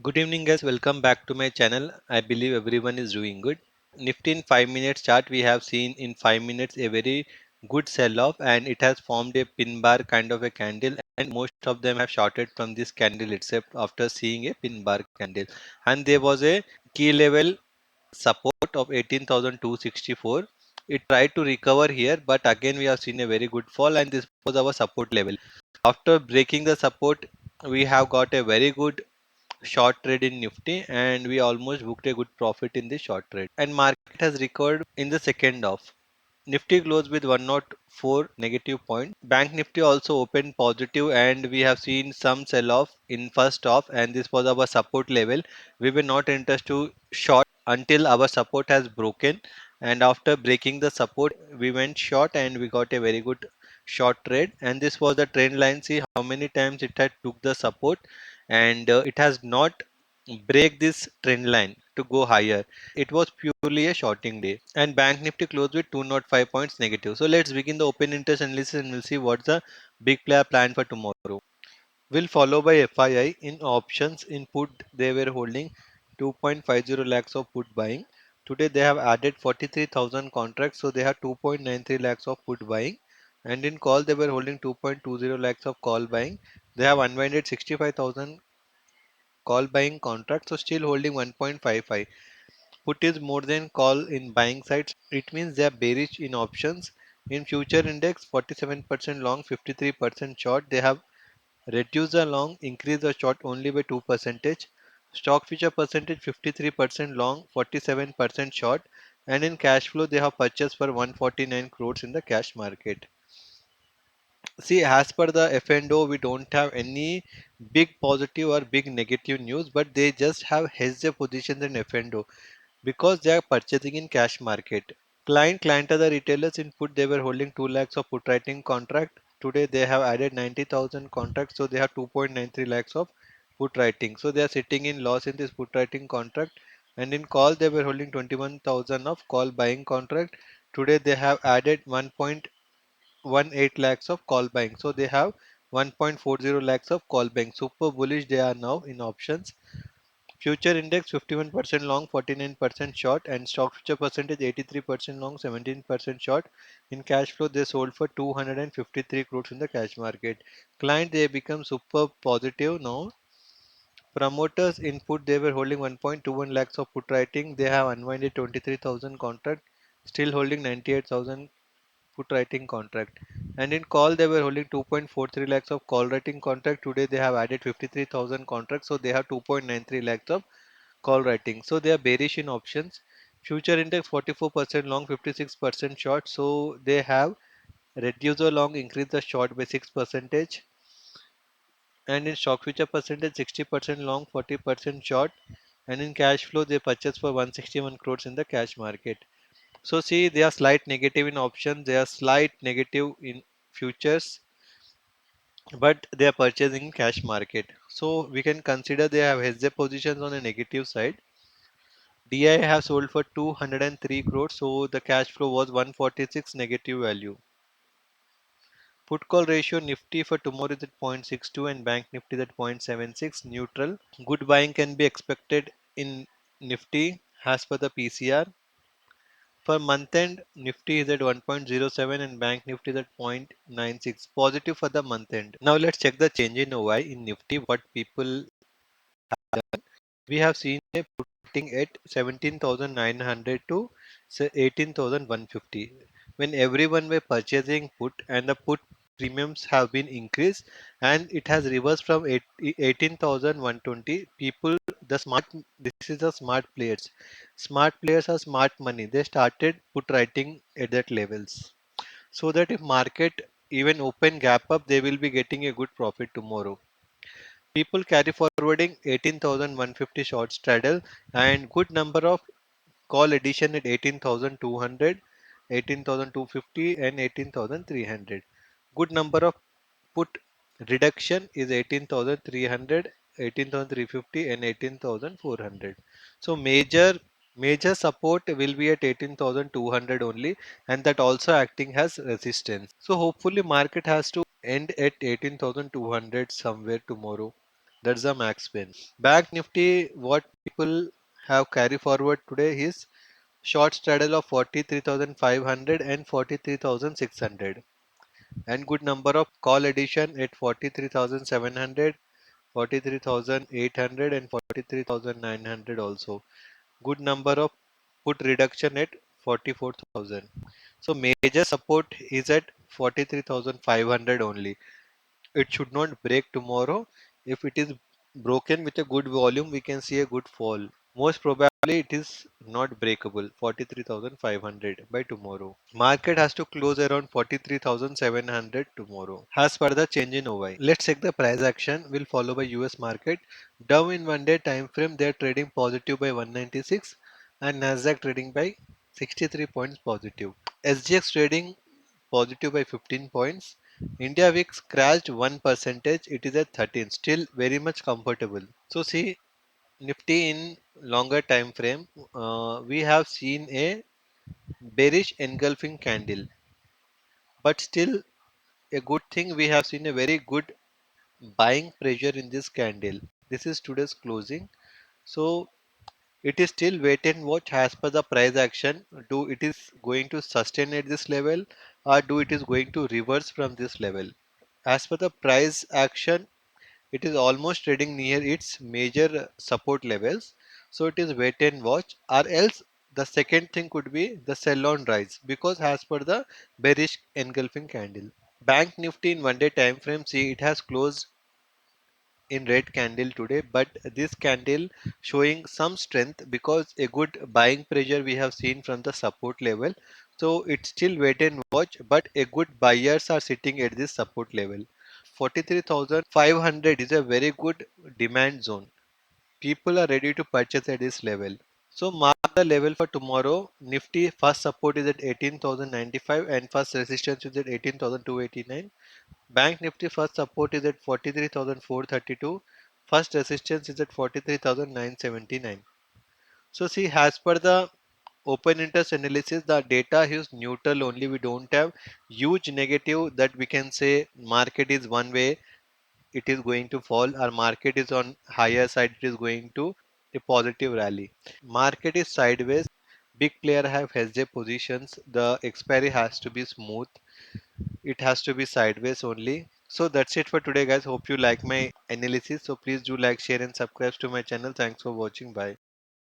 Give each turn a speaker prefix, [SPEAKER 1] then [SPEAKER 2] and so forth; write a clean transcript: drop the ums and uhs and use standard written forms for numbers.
[SPEAKER 1] Good evening, guys. Welcome back to my channel. I believe everyone is doing good. Nifty in 5 minutes chart, we have seen in 5 minutes a very good sell off, and it has formed a pin bar kind of a candle, and most of them have shorted from this candle itself after seeing a pin bar candle. And there was a key level support of 18,264. It tried to recover here, but again we have seen a very good fall, and this was our support level. After breaking the support, we have got a very good short trade in Nifty, and we almost booked a good profit in the short trade. And market has recovered in the second half. Nifty closed with 104 negative point. Bank Nifty also opened positive, and we have seen some sell off in first half, and this was our support level. We were not interested to short until our support has broken, and after breaking the support we went short and we got a very good short trade. And this was the trend line. See how many times it had took the support, and it has not break this trend line to go higher. It was purely a shorting day, and Bank Nifty closed with 205 points negative. So let's begin the open interest analysis and we'll see what's the big player plan for tomorrow. Will follow by FII in options. In put they were holding 2.50 lakhs of put buying. Today they have added 43,000 contracts, so they have 2.93 lakhs of put buying. And in call they were holding 2.20 lakhs of call buying. They have unwinded 65,000 call buying contracts, so still holding 1.55. Put is more than call in buying sides. It means they are bearish in options. In future index, 47% long, 53% short. They have reduced the long, increased the short only by 2%. Stock future percentage 53% long, 47% short. And in cash flow, they have purchased for 149 crores in the cash market. See, as per the F&O, we don't have any big positive or big negative news, but they just have hedged their positions in F&O because they are purchasing in cash market. Client are the retailers. In put they were holding 2 lakhs of put writing contract. Today they have added 90,000 contracts, so they have 2.93 lakhs of put writing. So they are sitting in loss in this put writing contract. And in call they were holding 21,000 of call buying contract. Today they have added 1.18 lakhs of call buying. So they have 1.40 lakhs of call buying. Super bullish they are now in options. Future index 51% long, 49% short, and stock future percentage 83% long, 17% short. In cash flow, they sold for 253 crores in the cash market. Client they become super positive now. Promoters input they were holding 1.21 lakhs of put writing. They have unwinded 23,000 contract, still holding 98,000 put writing contract. And in call they were holding 2.43 lakhs of call writing contract. Today they have added 53,000 contracts, so they have 2.93 lakhs of call writing. So they are bearish in options. Future index 44% long, 56% short. So they have reduced the long, increased the short by 6 percentage. And in stock future percentage 60% long, 40% short. And in cash flow they purchased for 161 crores in the cash market. So see, they are slight negative in options, they are slight negative in futures, but they are purchasing in cash market. So we can consider they have hedged their positions on a negative side. DI have sold for 203 crores, so the cash flow was 146 negative value. Put call ratio Nifty for tomorrow is at 0.62 and Bank Nifty is at 0.76 neutral. Good buying can be expected in Nifty as per the PCR. For month end, Nifty is at 1.07 and Bank Nifty is at 0.96. Positive for the month end. Now let's check the change in OI in Nifty. What people we have seen a putting at 17,900 to 18,150. When everyone were purchasing put and the put premiums have been increased and it has reversed from 18,120 people. The smart, this is the smart players. Smart players are smart money. They started put writing at that levels, so that if market even open gap up, they will be getting a good profit tomorrow. People carry forwarding 18,150 short straddle and good number of call addition at 18,200, 18,250 and 18,300. Good number of put reduction is 18,300, 18,350 and 18,400. So major support will be at 18,200 only, and that also acting as resistance. So hopefully market has to end at 18,200 somewhere tomorrow. That's the max win. Bank Nifty, what people have carry forward today is short straddle of 43,500 and 43,600, and good number of call addition at 43,700, 43,800 and 43,900 also. Good number of put reduction at 44,000. So major support is at 43,500 only. It should not break tomorrow. If it is broken with a good volume, we can see a good fall. Most probably it is not breakable 43,500 by tomorrow. Market has to close around 43,700 tomorrow as per the change in OI. Let's check the price action will follow by US market. Dow in 1 day time frame they are trading positive by 196 and Nasdaq trading by 63 points positive. SGX trading positive by 15 points. India VIX crashed 1%. It is at 13. Still very much comfortable. So see Nifty in longer time frame, we have seen a bearish engulfing candle, but still a good thing we have seen a very good buying pressure in this candle. This is today's closing. So it is still wait and watch as per the price action. Do it is going to sustain at this level or do it is going to reverse from this level? As per the price action, it is almost trading near its major support levels. So it is wait and watch, or else the second thing could be the sell on rise because as per the bearish engulfing candle. Bank Nifty in 1 day time frame, see it has closed in red candle today, but this candle showing some strength because a good buying pressure we have seen from the support level. So it's still wait and watch, but a good buyers are sitting at this support level. 43,500 is a very good demand zone. People are ready to purchase at this level. So mark the level for tomorrow. Nifty first support is at 18,095 and first resistance is at 18,289. Bank Nifty first support is at 43,432. First resistance is at 43,979. So see, as per the open interest analysis, the data is neutral only. We don't have huge negative that we can say market is one way, it is going to fall, or market is on higher side, it is going to a positive rally. Market is sideways. Big player have hedged their positions. The expiry has to be smooth. It has to be sideways only. So that's it for today guys. Hope you like my analysis. So please do like, share and subscribe to my channel. Thanks for watching. Bye.